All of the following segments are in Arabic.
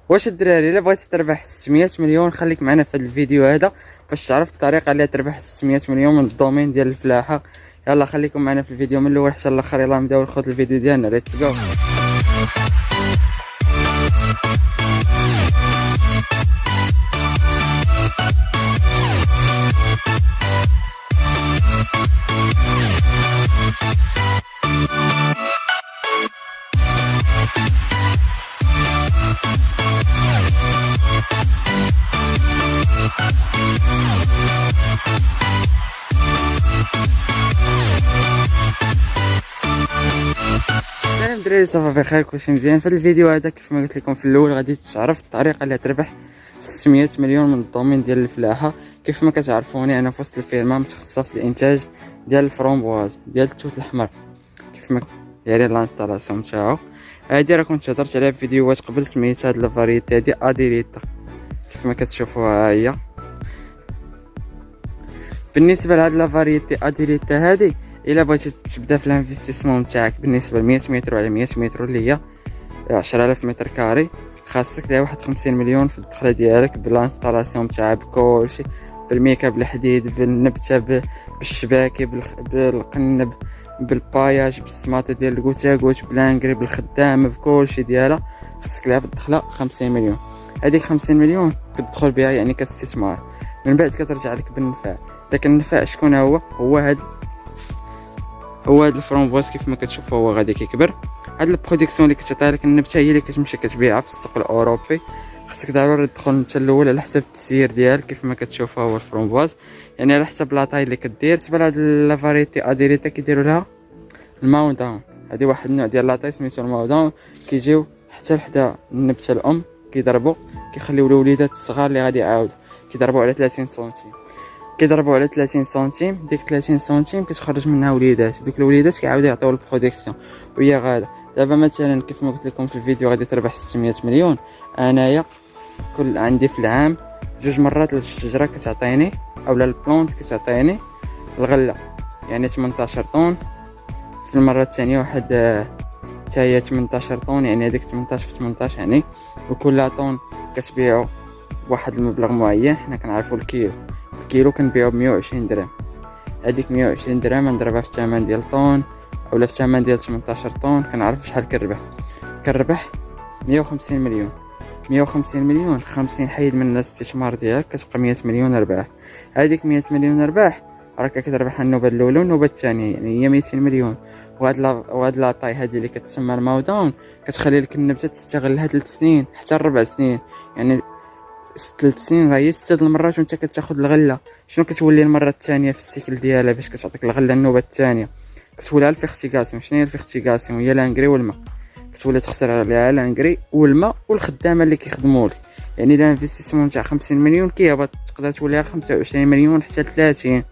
واش الدراري الا بغيتي تربح 600 مليون خليك معنا في هذا الفيديو هذا باش تعرف الطريقه اللي تربح 600 مليون من الدومين ديال الفلاحه. يلا خليكم معنا في الفيديو من الاول حتى الاخر. يلا نبداو ناخذ الفيديو ديالنا. ليتس جو. سلام دراري، صافا بخير كلشي مزيان. في هذا الفيديو هذا كيف ما قلت لكم في الاول غادي تعرف الطريقه اللي تربح 600 مليون من الدومين ديال الفلاحه. كيف ما كتعرفوني انا في وسط الفيرما متخصصه في الانتاج ديال الفرومبواز ديال التوت الاحمر، كيف ما دايرين لانستالاسيون تاعو. هادي راه كنت هضرت عليها في فيديوهات قبل، سميتها هاد لافاريتي هادي اديريتا كيف ما كتشوفوها هي. بالنسبه لهاد لافاريتي اديريتا هادي الا بغيتي تبدا في الانفستيسمون تاعك بالنسبه ل 100 متر على 100 متر اللي هي 10000 متر كاري، خاصك دير 51 مليون في الدخله ديالك بالانستالاسيون تاعها بكلشي، بالميكا بالحديد بالنبته بالشباكي بالقنب بالباياج بالسماطه ديال الكوتاكوت بالانكري بالخدامه بكلشي ديالها. خاصك لها في الدخله 50 مليون. هذيك 50 مليون كتدخل بها يعني كاستثمار، من بعد كترجع لك بالنفع. داك النفع شكون هو هاد الفرونبواز كيف ما كتشوفوا هو غادي كيكبر. هاد البرودكسيون اللي كتعطيها لك النبته هي اللي كتمشي كتبيعها في السوق الاوروبي. خصك ضروري تدخل انت الاول على حسب التسيير ديالك كيف ما كتشوفوا هو الفرونبواز، يعني على حسب لاطاي اللي كدير. بالنسبه لهاد لافاريتي اديريتا كيديروا لها الماوداون، هادي واحد النوع ديال لاطاي سميتو الماوداون، كيجيو حتى لحدا النبته الام كيضربوا كيخليو الوليدات الصغار اللي غادي يعاودوا كيضربوا على 30 سنتيم. كيضربوا على 30 سنتيم، ديك 30 سنتيم كتخرج منها وليدات، دوك الوليدات كيعاودوا يعطيو البرودكسيون وهي غادا. دابا مثلا كيف ما قلت لكم في الفيديو غادي تربح 600 مليون. انايا كل عندي في العام 2 مرات الشجره كتعطيني اولا البلونت كتعطيني الغله يعني 18 طن. في المره الثانيه واحد حتى هي 18 طن، يعني هذيك 18 في 18 يعني، وكل طن كتبيعو بواحد المبلغ معين. حنا كنعرفوا الكيلو كنبيعو ب120 درهم. هذيك 120 درهم نضربها في الثمن ديال طون اولا في الثمن ديال 18 طن، كنعرف شحال كنربح 150 مليون. 150 مليون 50 حيد من الاستثمار ديالك كتبقى 100 مليون ربح. هذيك 100 مليون ربح راك كتربح النوبه الاولى والنوبه الثانيه، يعني هي 200 مليون. وهاد لاطاي هذه اللي كتسمى الماوداون كتخلي لك النبته تستغلها 3 سنين حتى 4 سنين، يعني 3 سنين راه هي 6 المرات وانت كتاخذ الغله. شنو كتولي المره الثانيه في السيكل ديالها باش كتعطيك الغله النوبه الثانيه؟ كتولي الفيختيغاسيون. شنو هي الفيختيغاسيون؟ هي لانغري والماء. كتولي تخسر عليها لانغري والماء والخدامه اللي كيخدموا لك، يعني الانفستيسمون تاع 50 مليون كيهبط تقدر توليها 25 مليون حتى 30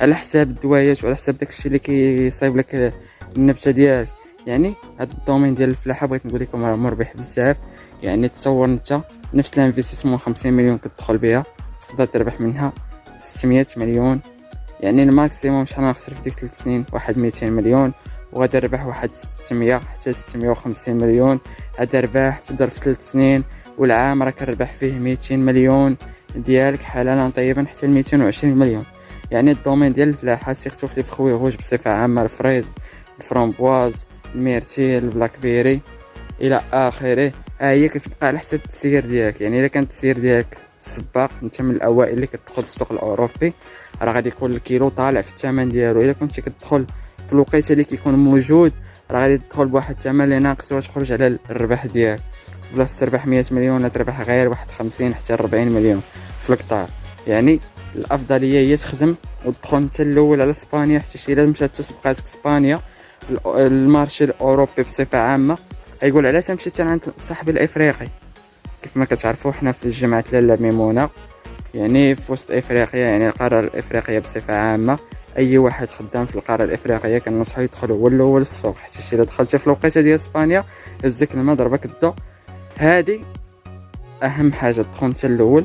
على حساب الدوايات وعلى حساب داكشي اللي كيصايب لك النبته ديالك. يعني هاد الدومين ديال الفلاحه بغيت نقول لكم راه مربح بزاف. يعني تصور انت نفس الانفستيسمون 50 مليون كتدخل بها تقدر تربح منها 600 مليون، يعني الماكسيموم شحال غنخسر في ديك 3 سنين؟ واحد 200 مليون، وغادي نربح واحد 600 حتى 650 مليون. هذا ربح تضرب في 3 سنين، والعام راه كنربح فيه 200 مليون ديالك حلالا طيبا حتى 220 مليون. يعني الدومين ديال الفلاحه سيرتو في لي فخوي روج بصفه عامه، الفريز الفرامبواز الميرتيل البلاك بيري الى اخره، هي كتبقى على حسب التسيير ديالك. يعني الا كان التسيير ديالك سباق انت من الاوائل اللي كتدخل السوق الاوروبي راه غادي يكون الكيلو طالع في الثمن ديالو. الا كنتي كتدخل في الوقيته اللي كيكون موجود راه غادي تدخل بواحد الثمن اللي ناقص وتخرج على الربح ديالك. بلاصه تربح 100 مليون تربح غير واحد 50 حتى 40 مليون في القطار. يعني الافضليه هي تخدم وتدخل انت الاول على اسبانيا، حتى شي لازم تسبقاتك اسبانيا المارشي الاوروبي بصفه عامه. يقول علاش مشيت عند صاحبي الافريقي؟ كيف ما كتعرفوا حنا في جماعه لاله ميمونه يعني في وسط افريقيا، يعني القاره الافريقيه بصفه عامه. اي واحد خدام في القاره الافريقيه كنصحو يدخل هو الاول السوق، حتى شي الا دخلتي في الوقيته ديال اسبانيا هزك الماء ضربك الضو. هذه اهم حاجه تدخل انت الاول.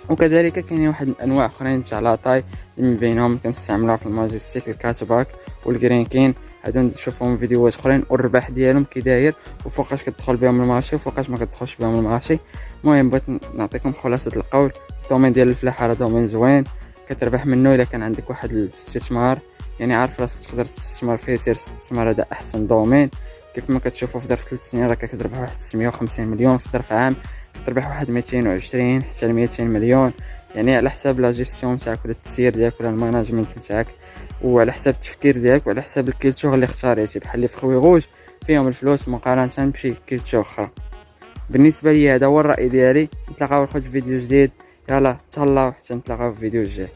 وكذلك كاين واحد انواع اخرين تاع لاطاي اللي من بينهم كنستعملوها في الماجستيك الكاتباك والجرينكين هادو نشوفهم فيديوهات اخرين والربح ديالهم كي داير وفوقاش كتدخل بهم المارشي وفوقاش ما كتدخلش بهم المارشي. المهم بغيت نعطيكم خلاصه القول، الدومين ديال الفلاحه راه دومين زوين كتربح منه الا كان عندك واحد الاستثمار، يعني عارف راسك تقدر تستثمر فيه، سير استثمار، هذا احسن دومين. كيف ما كتشوفوا في ظرف 3 سنين راك كتربح واحد 650 مليون، في ظرف عام كتربح واحد 220 حتى ل 200 مليون، يعني على حساب لا جيستيون نتاعك ولا التسيير ديالك ولا الماناجمنت نتاعك، وعلى حساب التفكير ديالك وعلى حساب الكيلتور اللي اختاريتي. بحال اللي في خوي غوج فيهم الفلوس مقارنه بشي كيلتور اخرى. بالنسبه لي هذا هو الراي ديالي. نتلاقاو في فيديو جديد، يلا تهلاو حتى نتلاقاو في فيديو الجاي.